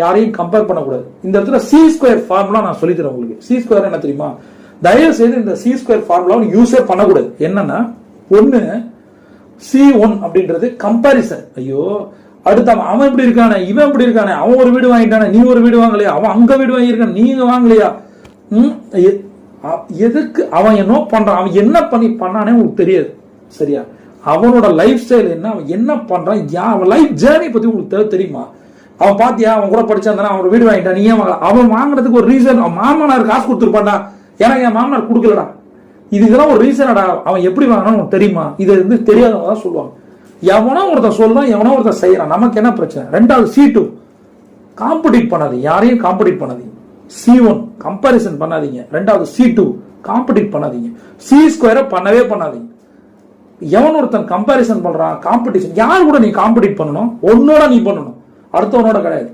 யாரையும் கம்பேர் பண்ணக்கூடாது. இந்த இடத்துல சி ஸ்கொயர் ஃபார்முலா நான் சொல்லி தரேன் உங்களுக்கு. சி ஸ்கொயர் என்ன தெரியுமா? தயவு செய்து இந்த சி ஸ்கொயர் ஃபார்முலாவை யூஸே பண்ணக்கூடாது. என்னன்னா, ஒன்னு C1 அப்படின்றது கம்பாரிசன். ஐயோ, அடுத்த அவன் இப்படி இருக்கானே, இவன் இப்படி இருக்கானே, அவன் ஒரு வீடு வாங்கிட்டானே, நீ ஒரு வீடு வாங்கலையா, அவன் அங்க வீடு வாங்கியிருக்கான், நீங்க வாங்கலையா, எதுக்கு அவன் என்ன பண்றான், அவன் என்ன பண்ணானே உங்களுக்கு தெரியாது. சரியா? அவனோட லைஃப் ஸ்டைல் என்ன, அவன் என்ன பண்றான், அவன் லைஃப் ஜேர்னி பத்தி உங்களுக்கு தெரியுமா? அவன் பாத்தியா, அவன் கூட படிச்சான், அவன் வீடு வாங்கிட்டான், நீ ஏன் வாங்கல? அவன் வாங்கினதுக்கு ஒரு ரீசன், அவன் மாமனார் காசு கொடுத்துருப்பான்டா, எனக்கு என் மாமனார் கொடுக்கலடா, இதுக்கெல்லாம் ஒரு ரீசனடா. அவன் எப்படி வாங்கினான்னு தெரியுமா? இது வந்து தெரியாதவங்க தான் சொல்லுவாங்க. எவனோ ஒருத்தன் சொல்றான், எவனோ ஒருத்தன் செய்யறான், நமக்கு என்ன பிரச்சனை? ரெண்டாவது C2 காம்படிட் பண்ணாதீங்க, யாரையும் காம்படிட் பண்ணாதீங்க. C1 கம்பாரிசன் பண்ணாதீங்க. ரெண்டாவது C2 காம்படிட் பண்ணாதீங்க. சி ஸ்கொயரை பண்ணவே பண்ணாதீங்க. எவன் ஒருத்தன் கம்பாரிசன் பண்றான், காம்படிஷன், யார் கூட நீ காம்படிட் பண்ணணும்? உன்னோட நீ பண்ணணும், அடுத்தவனோட கிடையாது.